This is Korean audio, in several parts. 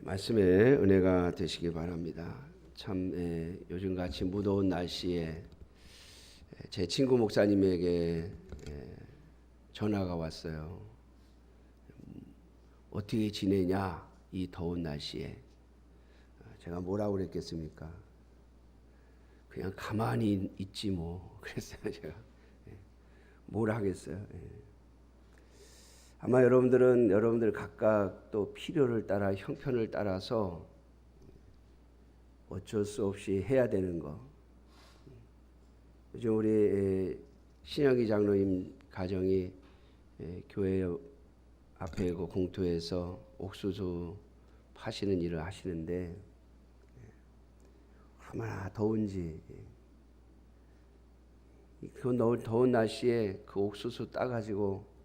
말씀의 은혜가 되시기 바랍니다. 참 요즘같이 무더운 날씨에 제 친구 목사님에게 전화가 왔어요. 어떻게 지내냐 이 더운 날씨에. 제가 뭐라고 그랬겠습니까? 그냥 가만히 있지 뭐 그랬어요. 제가 뭘 하겠어요. 아마 여러분들 각각 또 필요를 따라 형편을 따라서 어쩔 수 없이 해야 되는 거. 요즘 우리 신영기 장로님 가정이 교회 앞에 그 공터에서 옥수수 파시는 일을 하시는데 얼마나 더운지 그 더운 날씨에 그 옥수수 따가지고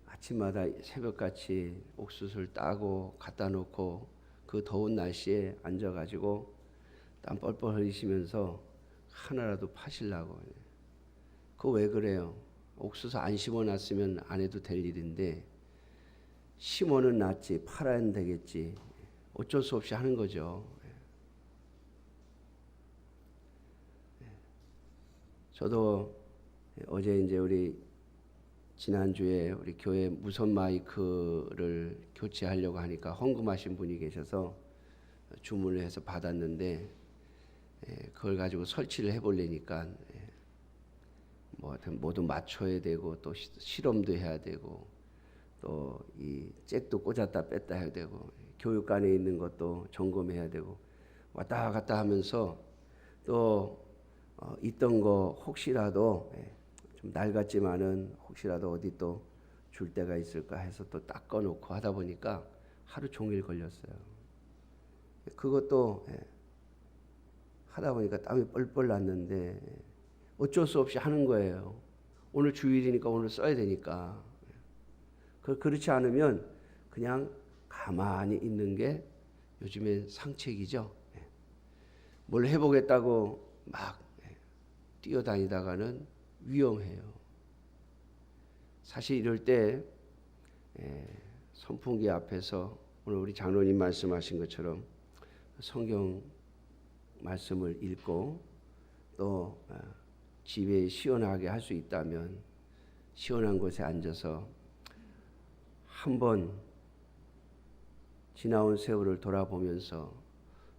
아침마다 새벽같이 옥수수를 따고 갖다 놓고 그 더운 날씨에 앉아가지고 땀 뻘뻘 흘리시면서 하나라도 파시려고. 그거 왜 그래요? 옥수수 안 심어놨으면 안 해도 될 일인데 심어는 놨지 팔아야 되겠지. 어쩔 수 없이 하는 거죠. 저도 어제 이제 지난주에 우리 교회 무선 마이크를 교체하려고 하니까 헌금하신 분이 계셔서 주문을 해서 받았는데 그걸 가지고 설치를 해보려니까 뭐든 맞춰야 되고 또 실험도 해야 되고 또 이 잭도 꽂았다 뺐다 해야 되고 교육관에 있는 것도 점검해야 되고 왔다 갔다 하면서 또 있던 거 혹시라도 좀 낡았지만은 혹시라도 어디 또 줄 데가 있을까 해서 또 닦아놓고 하다 보니까 하루 종일 걸렸어요. 그것도 하다 보니까 땀이 뻘뻘 났는데 어쩔 수 없이 하는 거예요. 오늘 주일이니까 오늘 써야 되니까. 그렇지 않으면 그냥 가만히 있는 게 요즘에 상책이죠. 뭘 해보겠다고 막 뛰어다니다가는 위험해요. 사실 이럴 때 선풍기 앞에서 오늘 우리 장로님 말씀하신 것처럼 성경 말씀을 읽고 또 집에 시원하게 할 수 있다면 시원한 곳에 앉아서 한번 지나온 세월을 돌아보면서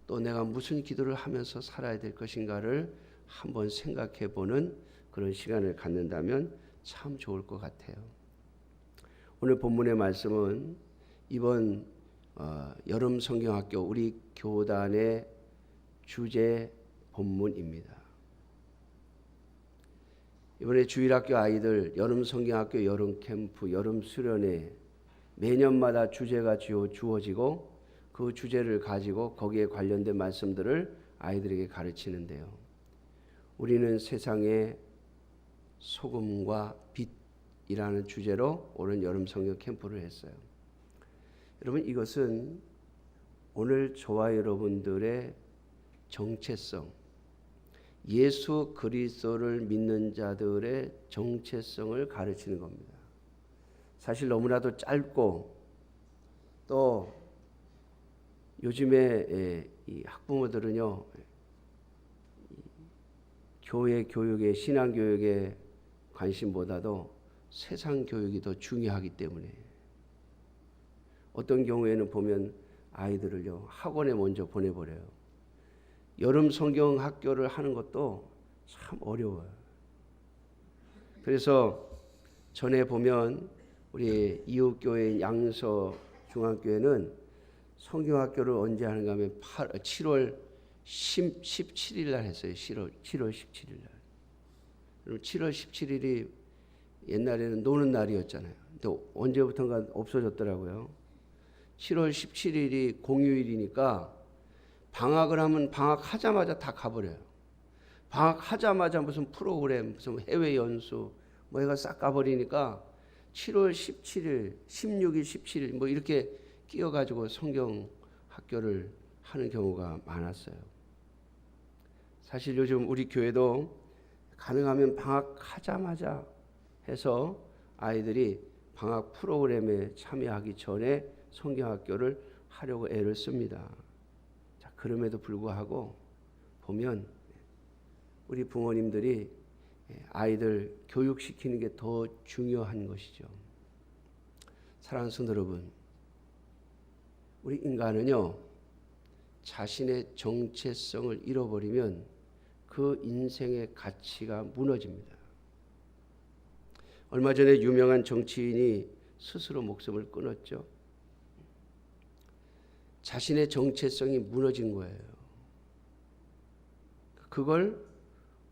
또 내가 무슨 기도를 하면서 살아야 될 것인가를 한번 생각해 보는 그런 시간을 갖는다면 참 좋을 것 같아요. 오늘 본문의 말씀은 이번 여름 성경학교 우리 교단의 주제 본문입니다. 이번에 주일학교 아이들 여름 성경학교 여름 캠프 여름 수련회 매년마다 주제가 주어지고 그 주제를 가지고 거기에 관련된 말씀들을 아이들에게 가르치는데요. 우리는 세상의 소금과 빛이라는 주제로 오는 여름 성경 캠프를 했어요. 여러분 이것은 오늘 저와 여러분들의 정체성, 예수 그리스도를 믿는 자들의 정체성을 가르치는 겁니다. 사실 너무나도 짧고 또 요즘에 이 학부모들은요 교회 교육에 신앙 교육에 관심보다도 세상 교육이 더 중요하기 때문에 어떤 경우에는 보면 아이들을요 학원에 먼저 보내버려요. 여름 성경 학교를 하는 것도 참 어려워요. 그래서 전에 보면 우리 이웃교회인 양서 중앙교회는 성경학교를 언제 하는가 하면 7월 17일 날 했어요. 7월 17일 날. 그럼 7월 17일이 옛날에는 노는 날이었잖아요. 근데 언제부턴가 없어졌더라고요. 7월 17일이 공휴일이니까 방학을 하면 방학하자마자 다 가버려요. 방학하자마자 무슨 프로그램, 무슨 해외 연수 뭐 해가 싹 가버리니까 7월 17일, 16일, 17일 뭐 이렇게 끼어가지고 성경 학교를 하는 경우가 많았어요. 사실 요즘 우리 교회도 가능하면 방학하자마자 해서 아이들이 방학 프로그램에 참여하기 전에 성경학교를 하려고 애를 씁니다. 자, 그럼에도 불구하고 보면 우리 부모님들이 아이들 교육시키는 게 더 중요한 것이죠. 사랑하는 성도 여러분, 우리 인간은요, 자신의 정체성을 잃어버리면 그 인생의 가치가 무너집니다. 얼마 전에 유명한 정치인이 스스로 목숨을 끊었죠. 자신의 정체성이 무너진 거예요. 그걸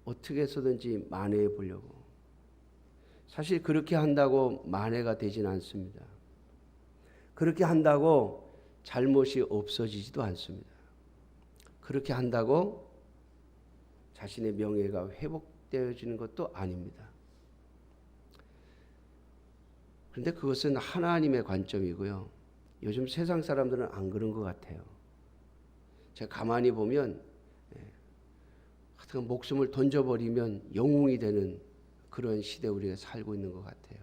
어떻게 해서든지 만회해 보려고. 사실 그렇게 한다고 만회가 되진 않습니다. 그렇게 한다고 잘못이 없어지지도 않습니다. 그렇게 한다고 자신의 명예가 회복되어지는 것도 아닙니다. 그런데 그것은 하나님의 관점이고요. 요즘 세상 사람들은 안 그런 것 같아요. 제가 가만히 보면 하여튼 목숨을 던져버리면 영웅이 되는 그런 시대에 우리가 살고 있는 것 같아요.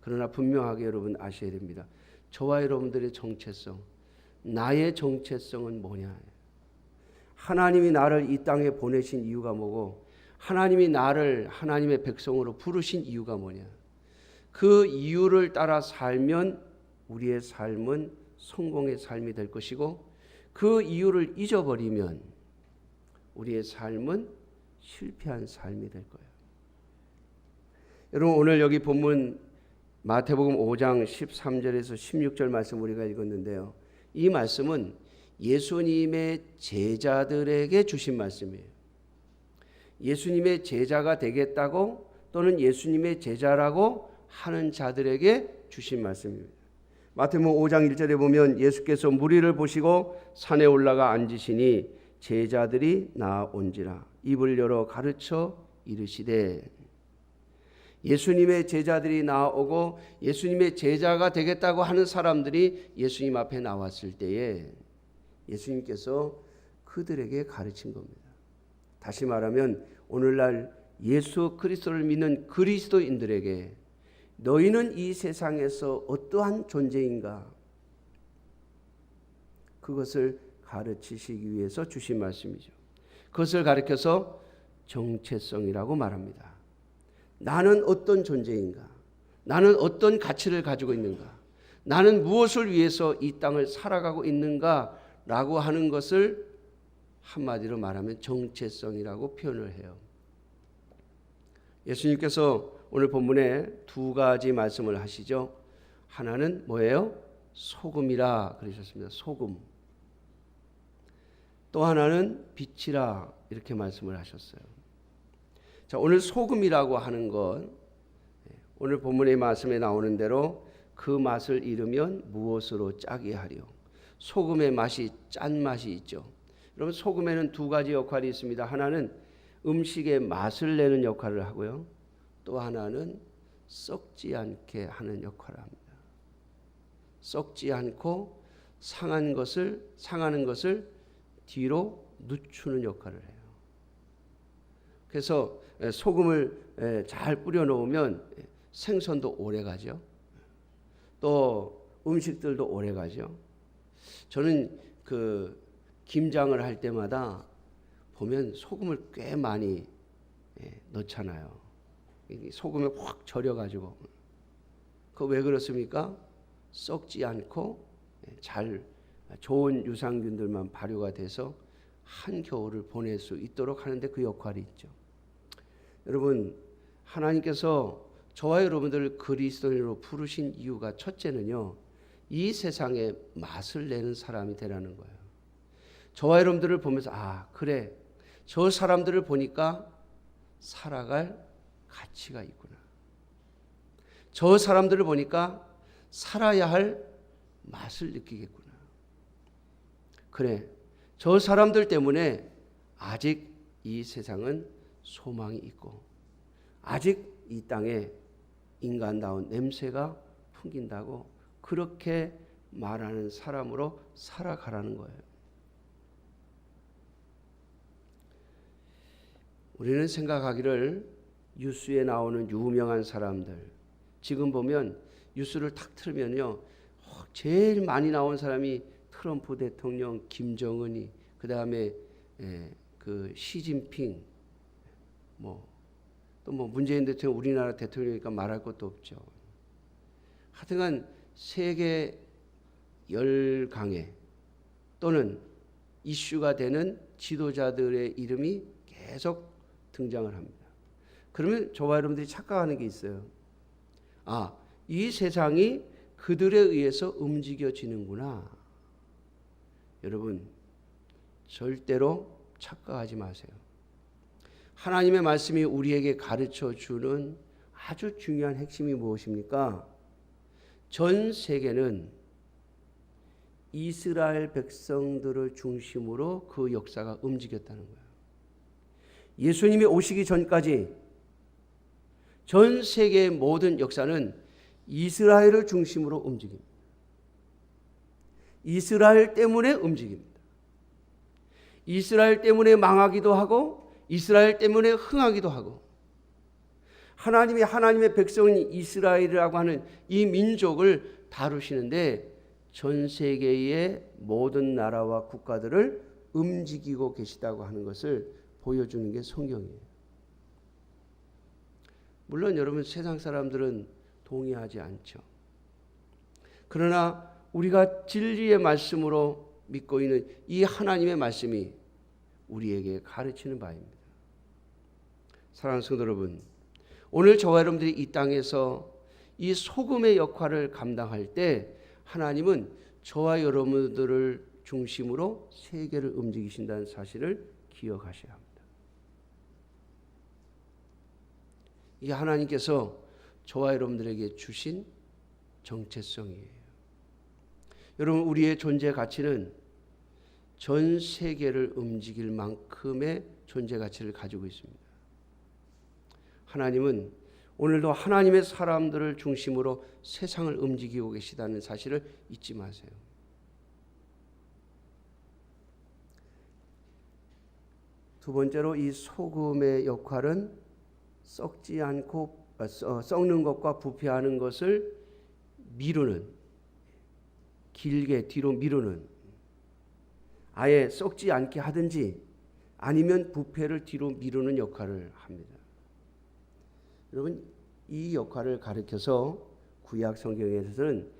그러나 분명하게 여러분 아셔야 됩니다. 저와 여러분들의 정체성, 나의 정체성은 뭐냐? 하나님이 나를 이 땅에 보내신 이유가 뭐고, 하나님이 나를 하나님의 백성으로 부르신 이유가 뭐냐? 그 이유를 따라 살면 우리의 삶은 성공의 삶이 될 것이고, 그 이유를 잊어버리면 우리의 삶은 실패한 삶이 될 거예요. 여러분, 오늘 여기 본문 마태복음 5장 13절에서 16절 말씀 우리가 읽었는데요. 이 말씀은 예수님의 제자들에게 주신 말씀이에요. 예수님의 제자가 되겠다고 또는 예수님의 제자라고 하는 자들에게 주신 말씀입니다. 마태복음 5장 1절에 보면 예수께서 무리를 보시고 산에 올라가 앉으시니 제자들이 나온지라 입을 열어 가르쳐 이르시되. 예수님의 제자들이 나오고 예수님의 제자가 되겠다고 하는 사람들이 예수님 앞에 나왔을 때에 예수님께서 그들에게 가르친 겁니다. 다시 말하면 오늘날 예수 그리스도를 믿는 그리스도인들에게 너희는 이 세상에서 어떠한 존재인가? 그것을 가르치시기 위해서 주신 말씀이죠. 그것을 가르쳐서 정체성이라고 말합니다. 나는 어떤 존재인가? 나는 어떤 가치를 가지고 있는가? 나는 무엇을 위해서 이 땅을 살아가고 있는가? 라고 하는 것을 한마디로 말하면 정체성이라고 표현을 해요. 예수님께서 오늘 본문에 두 가지 말씀을 하시죠. 하나는 뭐예요? 소금이라 그러셨습니다. 소금. 또 하나는 빛이라 이렇게 말씀을 하셨어요. 자, 오늘 소금이라고 하는 것, 오늘 본문의 말씀에 나오는 대로 그 맛을 잃으면 무엇으로 짜게 하리요? 소금의 맛이 짠 맛이 있죠. 여러분, 소금에는 두 가지 역할이 있습니다. 하나는 음식의 맛을 내는 역할을 하고요. 또 하나는 썩지 않게 하는 역할을 합니다. 썩지 않고 상하는 것을 뒤로 늦추는 역할을 해요. 그래서 소금을 잘 뿌려 놓으면 생선도 오래 가죠. 또 음식들도 오래 가죠. 저는 그 김장을 할 때마다 보면 소금을 꽤 많이 넣잖아요. 소금에 확 절여가지고. 그 왜 그렇습니까? 썩지 않고 잘 좋은 유산균들만 발효가 돼서 한겨울을 보낼 수 있도록 하는데 그 역할이 있죠. 여러분, 하나님께서 저와 여러분들을 그리스도인으로 부르신 이유가 첫째는요, 이 세상에 맛을 내는 사람이 되라는 거예요. 저와 여러분들을 보면서 그래, 저 사람들을 보니까 살아갈 가치가 있구나. 저 사람들을 보니까 살아야 할 맛을 느끼겠구나. 그래, 저 사람들 때문에 아직 이 세상은 소망이 있고 아직 이 땅에 인간다운 냄새가 풍긴다고 그렇게 말하는 사람으로 살아가라는 거예요. 우리는 생각하기를 뉴스에 나오는 유명한 사람들, 지금 보면 뉴스를 탁 틀면요, 제일 많이 나온 사람이 트럼프 대통령, 김정은이, 그 다음에 그 시진핑, 또 문재인 대통령, 우리나라 대통령이니까 말할 것도 없죠. 하여튼간 세계 열강에 또는 이슈가 되는 지도자들의 이름이 계속 등장을 합니다. 그러면 저와 여러분들이 착각하는 게 있어요. 이 세상이 그들에 의해서 움직여지는구나. 여러분, 절대로 착각하지 마세요. 하나님의 말씀이 우리에게 가르쳐 주는 아주 중요한 핵심이 무엇입니까? 전 세계는 이스라엘 백성들을 중심으로 그 역사가 움직였다는 거예요. 예수님이 오시기 전까지 전 세계의 모든 역사는 이스라엘을 중심으로 움직입니다. 이스라엘 때문에 움직입니다. 이스라엘 때문에 망하기도 하고 이스라엘 때문에 흥하기도 하고, 하나님의 백성인 이스라엘이라고 하는 이 민족을 다루시는데 전 세계의 모든 나라와 국가들을 움직이고 계시다고 하는 것을 보여주는 게 성경이에요. 물론 여러분, 세상 사람들은 동의하지 않죠. 그러나 우리가 진리의 말씀으로 믿고 있는 이 하나님의 말씀이 우리에게 가르치는 바입니다. 사랑하는 성도 여러분, 오늘 저와 여러분들이 이 땅에서 이 소금의 역할을 감당할 때 하나님은 저와 여러분들을 중심으로 세계를 움직이신다는 사실을 기억하셔야 합니다. 이게 하나님께서 저와 여러분들에게 주신 정체성이에요. 여러분, 우리의 존재 가치는 전 세계를 움직일 만큼의 존재 가치를 가지고 있습니다. 하나님은 오늘도 하나님의 사람들을 중심으로 세상을 움직이고 계시다는 사실을 잊지 마세요. 두 번째로, 이 소금의 역할은 썩지 않고 썩는 것과 부패하는 것을 미루는, 길게 뒤로 미루는, 아예 썩지 않게 하든지 아니면 부패를 뒤로 미루는 역할을 합니다. 여러분, 이 역할을 가리켜서 구약 성경에서는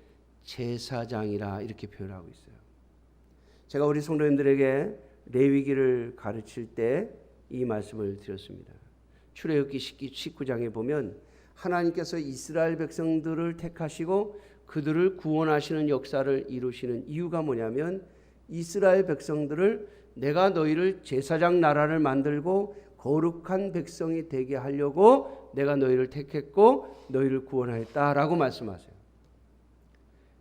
제사장이라 이렇게 표현하고 있어요. 제가 우리 성도님들에게 레위기를 가르칠 때 이 말씀을 드렸습니다. 출애굽기 19장에 보면 하나님께서 이스라엘 백성들을 택하시고 그들을 구원하시는 역사를 이루시는 이유가 뭐냐면, 이스라엘 백성들을 내가 너희를 제사장 나라를 만들고 거룩한 백성이 되게 하려고 내가 너희를 택했고 너희를 구원하였다라고 말씀하세요.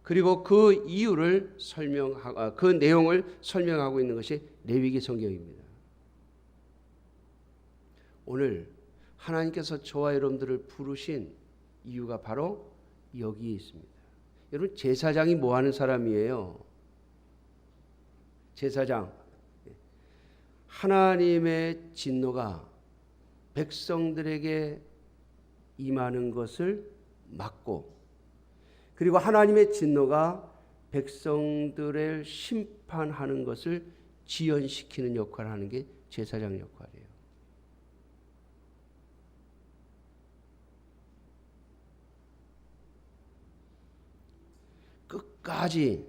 그리고 그 이유를 그 내용을 설명하고 있는 것이 레위기 성경입니다. 오늘 하나님께서 저와 여러분들을 부르신 이유가 바로 여기에 있습니다. 여러분, 제사장이 뭐 하는 사람이에요? 제사장, 하나님의 진노가 백성들에게 임하는 것을 막고, 그리고 하나님의 진노가 백성들을 심판하는 것을 지연시키는 역할을 하는 게 제사장 역할이에요. 끝까지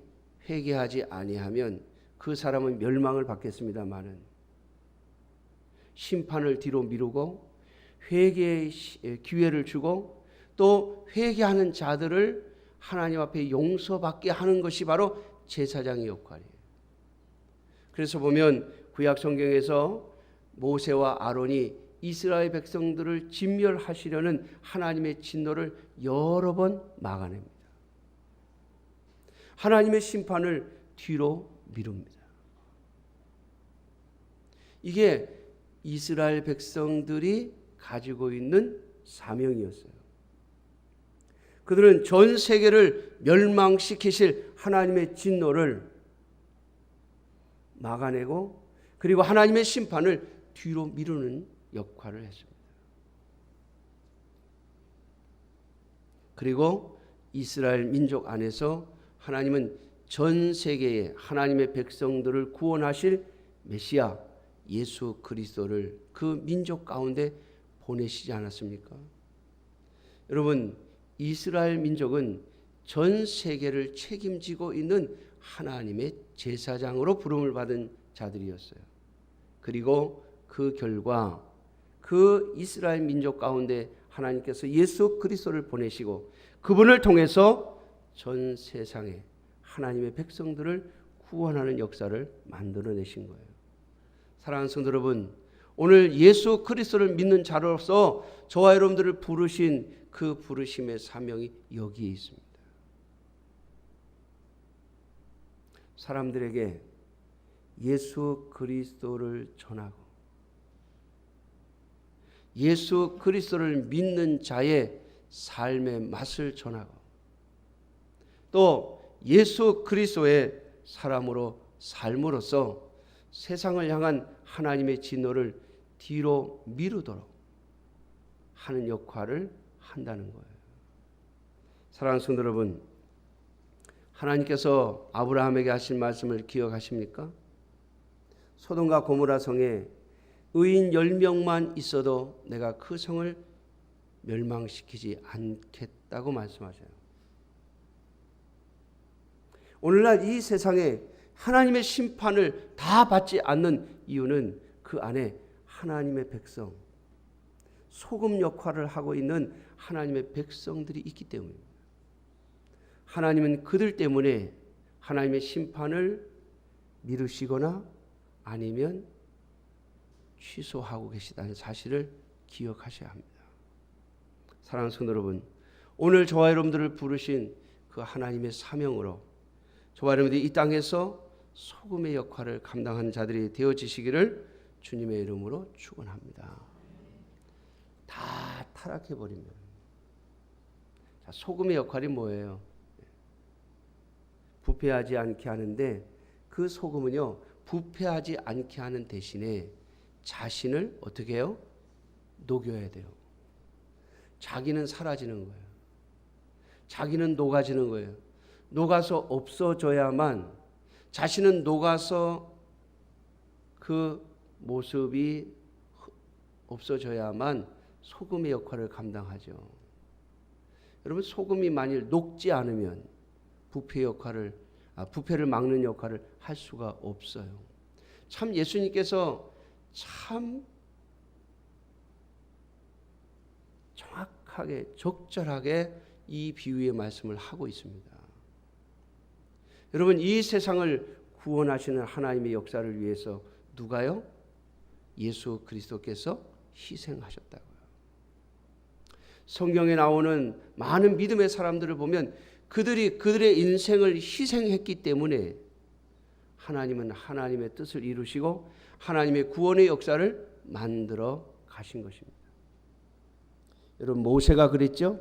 회개하지 아니하면 그 사람은 멸망을 받겠습니다마는, 심판을 뒤로 미루고 회개의 기회를 주고 또 회개하는 자들을 하나님 앞에 용서받게 하는 것이 바로 제사장의 역할이에요. 그래서 보면 구약 성경에서 모세와 아론이 이스라엘 백성들을 진멸하시려는 하나님의 진노를 여러 번 막아냅니다. 하나님의 심판을 뒤로 미룹니다. 이게 이스라엘 백성들이 가지고 있는 사명이었어요. 그들은 전 세계를 멸망시키실 하나님의 진노를 막아내고, 그리고 하나님의 심판을 뒤로 미루는 역할을 했습니다. 그리고 이스라엘 민족 안에서 하나님은 전 세계의 하나님의 백성들을 구원하실 메시아 예수 그리스도를 그 민족 가운데 보내시지 않았습니까? 여러분, 이스라엘 민족은 전 세계를 책임지고 있는 하나님의 제사장으로 부름을 받은 자들이었어요. 그리고 그 결과 그 이스라엘 민족 가운데 하나님께서 예수 그리스도를 보내시고 그분을 통해서 전 세상에 하나님의 백성들을 구원하는 역사를 만들어내신 거예요. 사랑하는 성도 여러분, 오늘 예수 그리스도를 믿는 자로서 저와 여러분들을 부르신 그 부르심의 사명이 여기에 있습니다. 사람들에게 예수 그리스도를 전하고 예수 그리스도를 믿는 자의 삶의 맛을 전하고 또 예수 그리스도의 사람으로 삶으로써 세상을 향한 하나님의 진노를 뒤로 미루도록 하는 역할을 한다는 거예요. 사랑하는 성도 여러분, 하나님께서 아브라함에게 하신 말씀을 기억하십니까? 소돔과 고모라 성에 의인 10명만 있어도 내가 그 성을 멸망시키지 않겠다고 말씀하셔요. 오늘날 이 세상에 하나님의 심판을 다 받지 않는 이유는 그 안에 하나님의 백성, 소금 역할을 하고 있는 하나님의 백성들이 있기 때문입니다. 하나님은 그들 때문에 하나님의 심판을 미루시거나 아니면 취소하고 계시다는 사실을 기억하셔야 합니다. 사랑하는 성도 여러분, 오늘 저와 여러분들을 부르신 그 하나님의 사명으로 저와 여러분들이 이 땅에서 소금의 역할을 감당하는 자들이 되어지시기를 주님의 이름으로 축원합니다. 다 타락해버리면 소금의 역할이 뭐예요? 부패하지 않게 하는데 그 소금은요, 부패하지 않게 하는 대신에 자신을 어떻게 해요? 녹여야 돼요. 자기는 사라지는 거예요. 자기는 녹아지는 거예요. 녹아서 없어져야만, 자신은 녹아서 그 모습이 없어져야만 소금의 역할을 감당하죠. 여러분, 소금이 만일 녹지 않으면 부패를 막는 역할을 할 수가 없어요. 참 예수님께서 참 정확하게 적절하게 이 비유의 말씀을 하고 있습니다. 여러분, 이 세상을 구원하시는 하나님의 역사를 위해서 누가요? 예수 그리스도께서 희생하셨다고요. 성경에 나오는 많은 믿음의 사람들을 보면 그들이 그들의 인생을 희생했기 때문에 하나님은 하나님의 뜻을 이루시고 하나님의 구원의 역사를 만들어 가신 것입니다. 여러분, 모세가 그랬죠?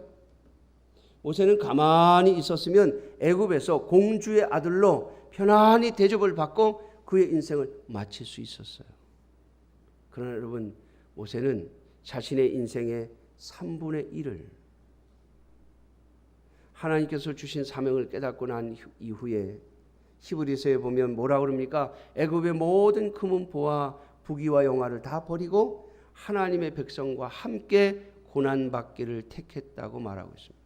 모세는 가만히 있었으면 애굽에서 공주의 아들로 편안히 대접을 받고 그의 인생을 마칠 수 있었어요. 그러나 여러분, 모세는 자신의 인생의 3분의 1을 하나님께서 주신 사명을 깨닫고 난 이후에 히브리서에 보면 뭐라고 그럽니까? 애굽의 모든 금은보화 부귀와 영화를 다 버리고 하나님의 백성과 함께 고난받기를 택했다고 말하고 있습니다.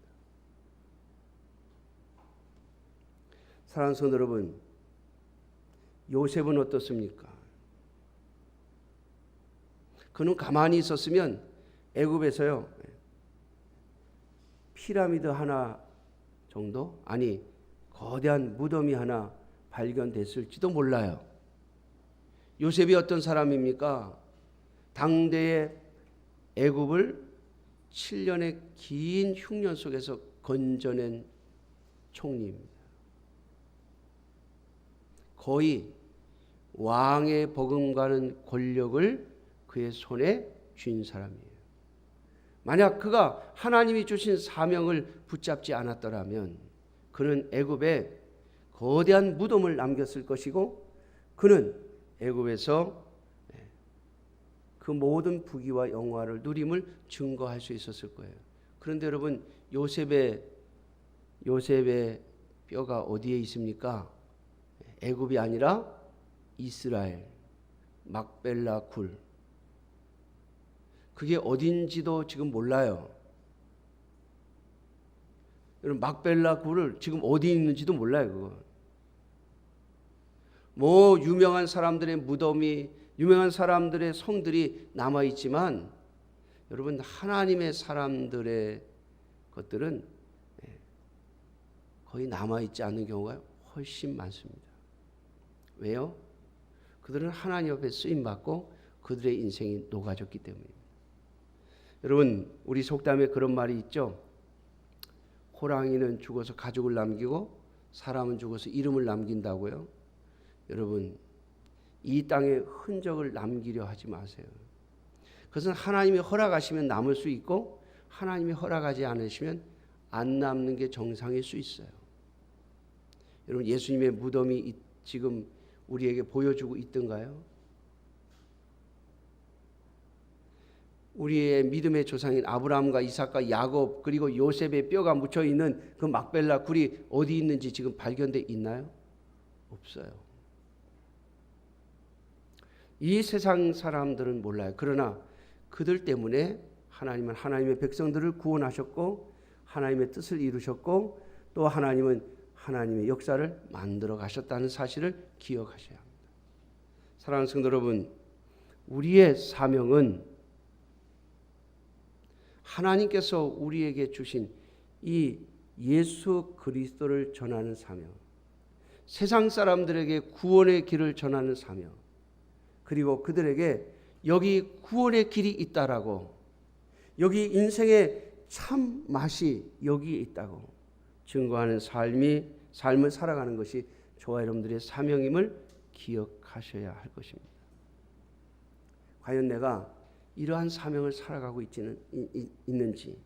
사랑하는 성도 여러분, 요셉은 어떻습니까? 그는 가만히 있었으면 애굽에서요, 피라미드 하나 정도, 아니 거대한 무덤이 하나 발견됐을지도 몰라요. 요셉이 어떤 사람입니까? 당대의 애굽을 7년의 긴 흉년 속에서 건져낸 총리입니다. 거의 왕의 버금가는 권력을 그의 손에 쥔 사람이에요. 만약 그가 하나님이 주신 사명을 붙잡지 않았더라면 그는 애굽에 거대한 무덤을 남겼을 것이고 그는 애굽에서 그 모든 부귀와 영화를 누림을 증거할 수 있었을 거예요. 그런데 여러분, 요셉의 뼈가 어디에 있습니까? 애굽이 아니라 이스라엘 막벨라 굴. 그게 어딘지도 지금 몰라요. 여러분 막벨라 굴을 지금 어디 있는지도 몰라요. 그거. 뭐 유명한 사람들의 무덤이 유명한 사람들의 성들이 남아 있지만 여러분 하나님의 사람들의 것들은 거의 남아 있지 않는 경우가 훨씬 많습니다. 왜요? 그들은 하나님 앞에 쓰임 받고 그들의 인생이 녹아졌기 때문입니다. 여러분 우리 속담에 그런 말이 있죠. 호랑이는 죽어서 가죽을 남기고 사람은 죽어서 이름을 남긴다고요. 여러분 이 땅에 흔적을 남기려 하지 마세요. 그것은 하나님이 허락하시면 남을 수 있고 하나님이 허락하지 않으시면 안 남는 게 정상일 수 있어요. 여러분 예수님의 무덤이 지금 우리에게 보여주고 있던가요? 우리의 믿음의 조상인 아브라함과 이삭과 야곱 그리고 요셉의 뼈가 묻혀있는 그 막벨라 굴이 어디 있는지 지금 발견돼 있나요? 없어요. 이 세상 사람들은 몰라요. 그러나 그들 때문에 하나님은 하나님의 백성들을 구원하셨고 하나님의 뜻을 이루셨고 또 하나님은 하나님의 역사를 만들어 가셨다는 사실을 기억하셔야 합니다. 사랑하는 성도 여러분, 우리의 사명은 하나님께서 우리에게 주신 이 예수 그리스도를 전하는 사명, 세상 사람들에게 구원의 길을 전하는 사명, 그리고 그들에게 여기 구원의 길이 있다라고, 여기 인생의 참 맛이 여기에 있다고 증거하는 삶을 살아가는 것이 저와 여러분들의 사명임을 기억하셔야 할 것입니다. 과연 내가 이러한 사명을 살아가고 있는지,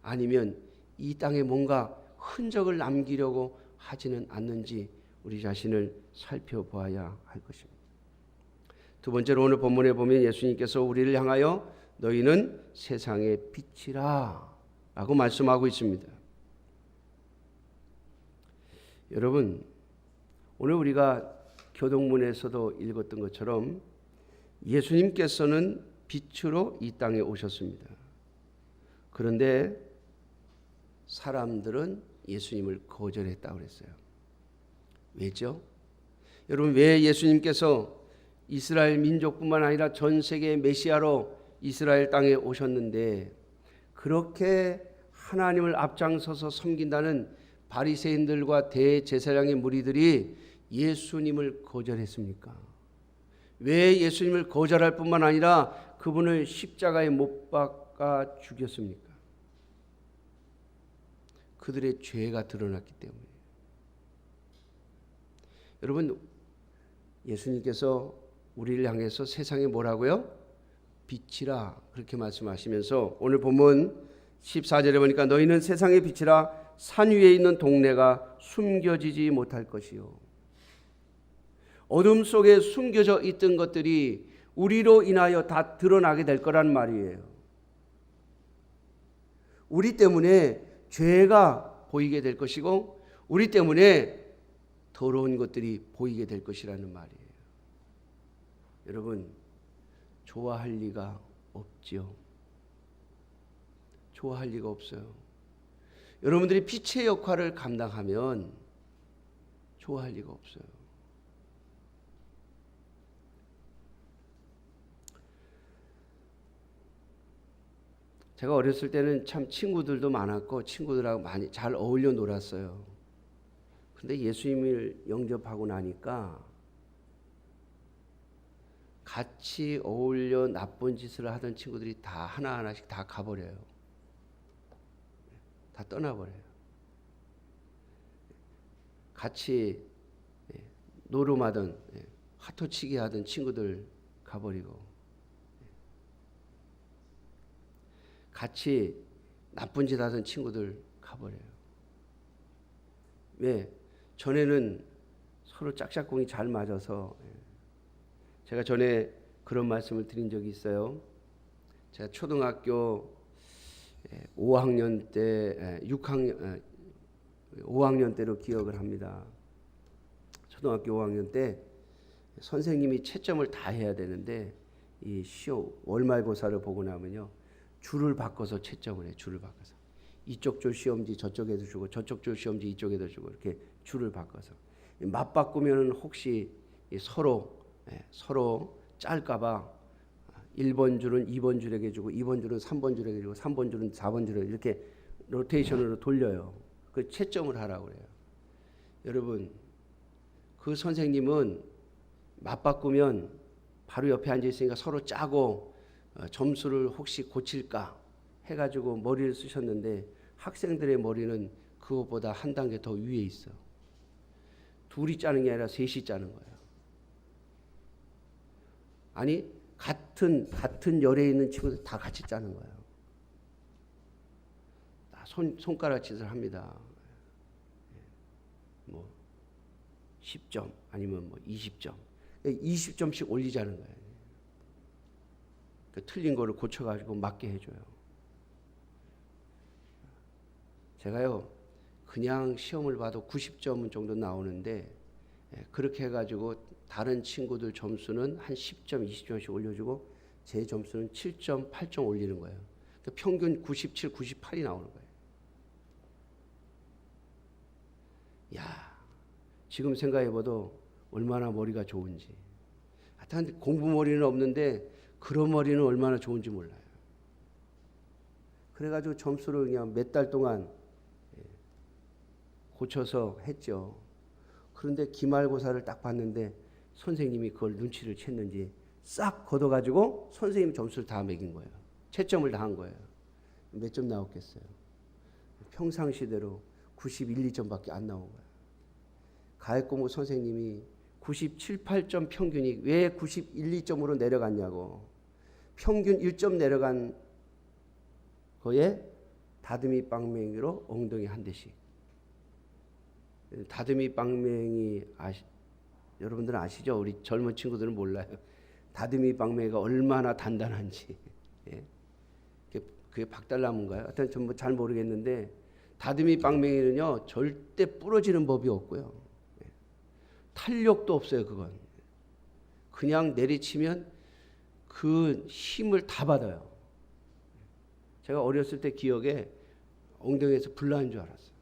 아니면 이 땅에 뭔가 흔적을 남기려고 하지는 않는지 우리 자신을 살펴보아야 할 것입니다. 두 번째로 오늘 본문에 보면 예수님께서 우리를 향하여 너희는 세상의 빛이라 라고 말씀하고 있습니다. 여러분 오늘 우리가 교동문에서도 읽었던 것처럼 예수님께서는 빛으로 이 땅에 오셨습니다. 그런데 사람들은 예수님을 거절했다고 그랬어요. 왜죠? 여러분 왜 예수님께서 이스라엘 민족뿐만 아니라 전 세계의 메시아로 이스라엘 땅에 오셨는데 그렇게 하나님을 앞장서서 섬긴다는 바리새인들과 대제사장의 무리들이 예수님을 거절했습니까? 왜 예수님을 거절할 뿐만 아니라 그분을 십자가에 못 박아 죽였습니까? 그들의 죄가 드러났기 때문에. 여러분 예수님께서 우리를 향해서 세상에 뭐라고요? 빛이라 그렇게 말씀하시면서 오늘 본문 14절에 보니까 너희는 세상의 빛이라 산 위에 있는 동네가 숨겨지지 못할 것이요. 어둠 속에 숨겨져 있던 것들이 우리로 인하여 다 드러나게 될 거란 말이에요. 우리 때문에 죄가 보이게 될 것이고 우리 때문에 더러운 것들이 보이게 될 것이라는 말이에요. 여러분 좋아할 리가 없지요. 좋아할 리가 없어요. 여러분들이 빛의 역할을 감당하면 좋아할 리가 없어요. 제가 어렸을 때는 참 친구들도 많았고 친구들하고 많이 잘 어울려 놀았어요. 근데 예수님을 영접하고 나니까 같이 어울려 나쁜 짓을 하던 친구들이 다 하나하나씩 다 가버려요. 다 떠나버려요. 같이 노름하던 화토치기 하던 친구들 가버리고 같이 나쁜 짓 하던 친구들 가버려요. 왜? 전에는 서로 짝짝꿍이 잘 맞아서 제가 전에 그런 말씀을 드린 적이 있어요. 제가 초등학교 5학년 때 6학년 5학년 때로 기억을 합니다. 초등학교 5학년 때 선생님이 채점을 다 해야 되는데 이 시험 월말고사를 보고 나면요 줄을 바꿔서 채점을 해. 줄을 바꿔서 이쪽 줄 시험지 저쪽에도 주고 저쪽 줄 시험지 이쪽에도 주고 이렇게 줄을 바꿔서 맞바꾸면 혹시 서로 짤까봐 1번 줄은 2번 줄에게 주고 2번 줄은 3번 줄에게 주고 3번 줄은 4번 줄에게 이렇게 로테이션으로 돌려요. 그 채점을 하라고 그래요. 여러분 그 선생님은 맞바꾸면 바로 옆에 앉아 있으니까 서로 짜고 점수를 혹시 고칠까 해가지고 머리를 쓰셨는데 학생들의 머리는 그것보다 한 단계 더 위에 있어. 둘이 짜는 게 아니라 셋이 짜는 거예요. 아니 같은 열에 있는 친구들 다 같이 짜는 거예요. 다 손가락 짓을 합니다. 뭐 10점 아니면 뭐 20점, 20점씩 올리자는 거예요. 그 틀린 거를 고쳐가지고 맞게 해줘요. 제가요 그냥 시험을 봐도 90점 정도 나오는데 그렇게 해가지고 다른 친구들 점수는 한 10점, 20점씩 올려주고 제 점수는 7점, 8점 올리는 거예요. 그러니까 평균 97, 98이 나오는 거예요. 야, 지금 생각해봐도 얼마나 머리가 좋은지. 하여튼 공부 머리는 없는데 그런 머리는 얼마나 좋은지 몰라요. 그래가지고 점수를 그냥 몇 달 동안 고쳐서 했죠. 그런데 기말고사를 딱 봤는데 선생님이 그걸 눈치를 챘는지 싹 걷어가지고 선생님 점수를 다 매긴 거예요. 채점을 다 한 거예요. 몇 점 나왔겠어요? 평상시대로 91, 2점밖에 안 나온 거예요. 가액공부 선생님이 97, 8점 평균이 왜 91, 2점으로 내려갔냐고. 평균 1점 내려간 거에 다듬이 빵맹이로 엉덩이 한 대씩. 다듬이 빵맹이 여러분들은 아시죠? 우리 젊은 친구들은 몰라요. 다듬이 빵맹이가 얼마나 단단한지. 예? 그게 박달나무인가요? 하여튼 전 잘 모르겠는데 다듬이 빵맹이는요 절대 부러지는 법이 없고요. 예. 탄력도 없어요. 그건 그냥 내리치면 그 힘을 다 받아요. 제가 어렸을 때 기억에 엉덩이에서 불 나는 줄 알았어요.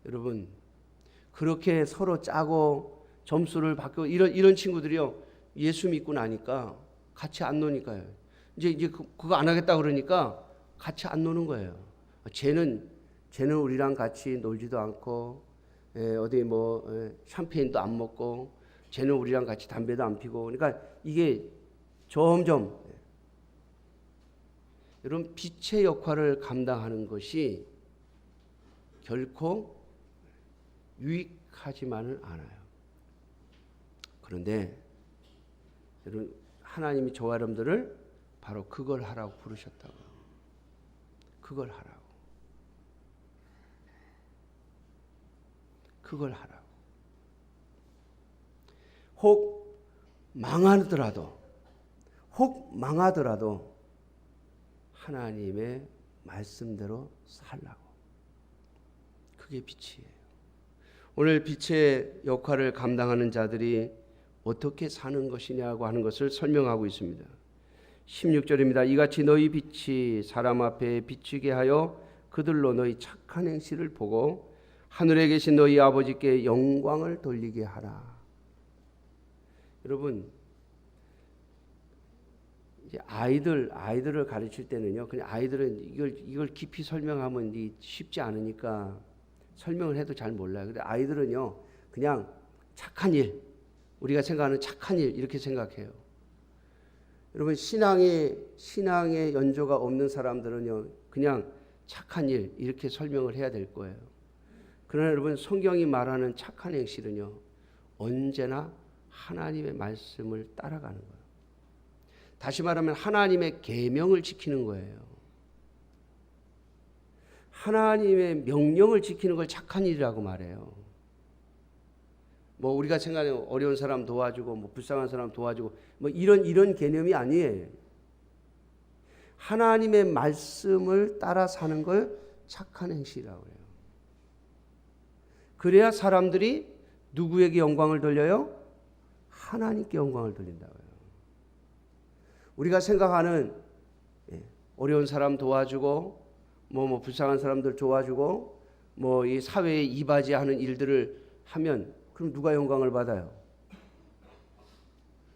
여러분 그렇게 서로 짜고 점수를 바꾸고 이런 친구들이요 예수 믿고 나니까 같이 안 노니까요. 이제 그거 안 하겠다 그러니까 같이 안 노는 거예요. 쟤는 우리랑 같이 놀지도 않고 어디 뭐 샴페인도 안 먹고 쟤는 우리랑 같이 담배도 안 피고 그러니까 이게 점점 여러분 빛의 역할을 감당하는 것이 결코 유익하지만은 않아요. 그런데 여러분 하나님이 저와 여러분들을 바로 그걸 하라고 부르셨다고요. 그걸 하라고. 그걸 하라고. 혹 망하더라도 하나님의 말씀대로 살라고. 그게 빛이에요. 오늘 빛의 역할을 감당하는 자들이 어떻게 사는 것이냐고 하는 것을 설명하고 있습니다. 16절입니다. 이같이 너희 빛이 사람 앞에 비치게 하여 그들로 너희 착한 행실을 보고 하늘에 계신 너희 아버지께 영광을 돌리게 하라. 여러분 이제 아이들을 가르칠 때는요. 그냥 아이들은 이걸 깊이 설명하면 쉽지 않으니까 설명을 해도 잘 몰라요. 근데 아이들은요. 그냥 착한 일, 우리가 생각하는 착한 일 이렇게 생각해요. 여러분 신앙의 연조가 없는 사람들은요. 그냥 착한 일 이렇게 설명을 해야 될 거예요. 그러나 여러분 성경이 말하는 착한 행실은요. 언제나 하나님의 말씀을 따라가는 거예요. 다시 말하면 하나님의 계명을 지키는 거예요. 하나님의 명령을 지키는 걸 착한 일이라고 말해요. 뭐 우리가 생각하는 어려운 사람 도와주고 뭐 불쌍한 사람 도와주고 뭐 이런 개념이 아니에요. 하나님의 말씀을 따라 사는 걸 착한 행실이라고 해요. 그래야 사람들이 누구에게 영광을 돌려요? 하나님께 영광을 돌린다고요. 우리가 생각하는 어려운 사람 도와주고 뭐 불쌍한 사람들 도와주고 뭐 이 사회에 이바지하는 일들을 하면 그럼 누가 영광을 받아요?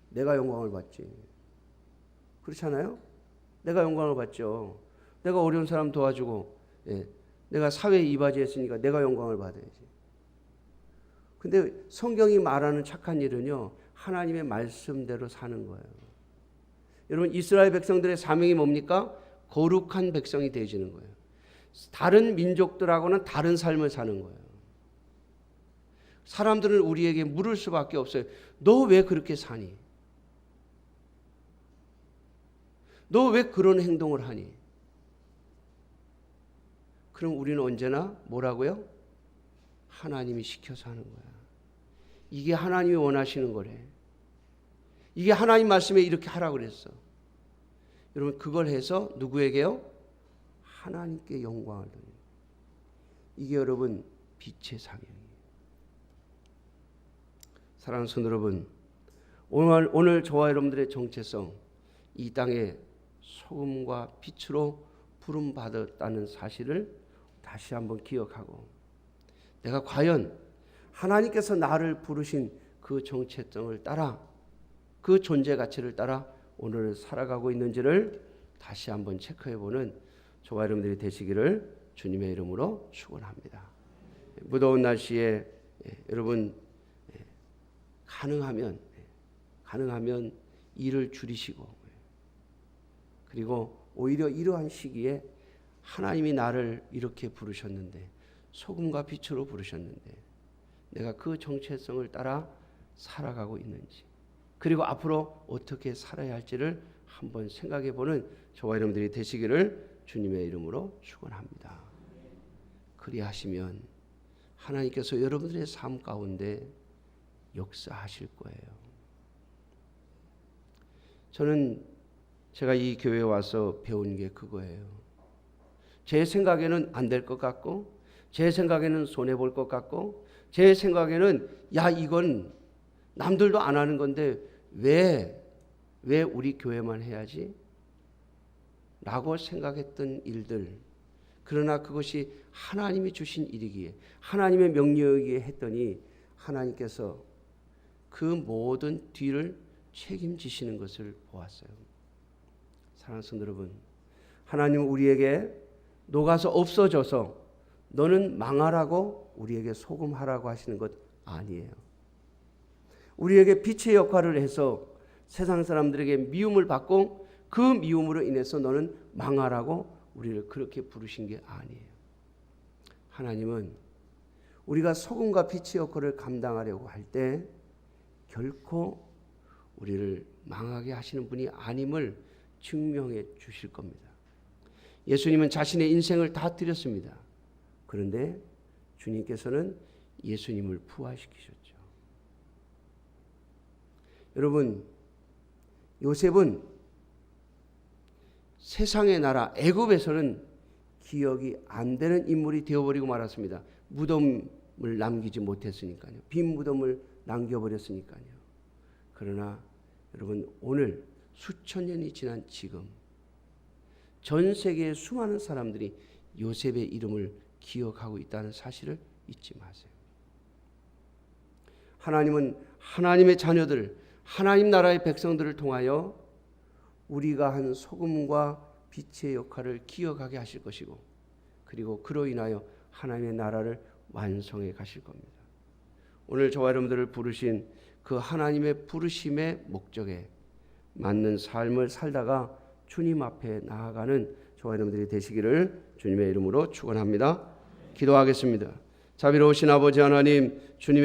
내가 영광을 받지. 그렇잖아요? 내가 영광을 받죠. 내가 어려운 사람 도와주고 내가 사회에 이바지했으니까 내가 영광을 받아야지. 근데 성경이 말하는 착한 일은요, 하나님의 말씀대로 사는 거예요. 여러분, 이스라엘 백성들의 사명이 뭡니까? 거룩한 백성이 되어지는 거예요. 다른 민족들하고는 다른 삶을 사는 거예요. 사람들은 우리에게 물을 수밖에 없어요. 너 왜 그렇게 사니? 너 왜 그런 행동을 하니? 그럼 우리는 언제나 뭐라고요? 하나님이 시켜서 하는 거야. 이게 하나님이 원하시는 거래. 이게 하나님 말씀에 이렇게 하라고 그랬어. 여러분, 그걸 해서 누구에게요? 하나님께 영광을 돌려요. 이게 여러분 빛의 사명이에요. 사랑하는 성도 여러분, 오늘 저와 여러분들의 정체성, 이 땅에 소금과 빛으로 부름받았다는 사실을 다시 한번 기억하고, 내가 과연 하나님께서 나를 부르신 그 정체성을 따라, 그 존재 가치를 따라 오늘 살아가고 있는지를 다시 한번 체크해보는 저와 여러분들이 되시기를 주님의 이름으로 축원합니다. 무더운 날씨에 여러분 가능하면 일을 줄이시고, 그리고 오히려 이러한 시기에 하나님이 나를 이렇게 부르셨는데, 소금과 빛으로 부르셨는데 내가 그 정체성을 따라 살아가고 있는지, 그리고 앞으로 어떻게 살아야 할지를 한번 생각해보는 저와 여러분들이 되시기를 주님의 이름으로 축원합니다. 그리하시면 하나님께서 여러분들의 삶 가운데 역사하실 거예요. 저는 제가 이 교회에 와서 배운 게 그거예요. 제 생각에는 안 될 것 같고, 제 생각에는 손해볼 것 같고, 제 생각에는 야, 이건 남들도 안 하는 건데 왜 우리 교회만 해야지? 라고 생각했던 일들, 그러나 그것이 하나님이 주신 일이기에, 하나님의 명령이기에 했더니 하나님께서 그 모든 뒤를 책임지시는 것을 보았어요. 사랑하는 성도 여러분, 하나님은 우리에게 녹아서 없어져서 너는 망하라고 우리에게 소금하라고 하시는 것 아니에요. 우리에게 빛의 역할을 해서 세상 사람들에게 미움을 받고 그 미움으로 인해서 너는 망하라고 우리를 그렇게 부르신 게 아니에요. 하나님은 우리가 소금과 빛의 역할을 감당하려고 할 때 결코 우리를 망하게 하시는 분이 아님을 증명해 주실 겁니다. 예수님은 자신의 인생을 다 드렸습니다. 그런데 주님께서는 예수님을 부활시키셨죠. 여러분, 요셉은 세상의 나라 애굽에서는 기억이 안 되는 인물이 되어버리고 말았습니다. 무덤을 남기지 못했으니까요. 빈 무덤을 남겨버렸으니까요. 그러나 여러분, 오늘 수천 년이 지난 지금 전 세계의 수많은 사람들이 요셉의 이름을 기억하고 있다는 사실을 잊지 마세요. 하나님은 하나님의 자녀들, 하나님 나라의 백성들을 통하여 우리가 한 소금과 빛의 역할을 기억하게 하실 것이고, 그리고 그로 인하여 하나님의 나라를 완성해 가실 겁니다. 오늘 저와 여러분들을 부르신 그 하나님의 부르심의 목적에 맞는 삶을 살다가 주님 앞에 나아가는 저와 여러분들이 되시기를 주님의 이름으로 축원합니다. 기도하겠습니다. 자비로우신 아버지 하나님, 주님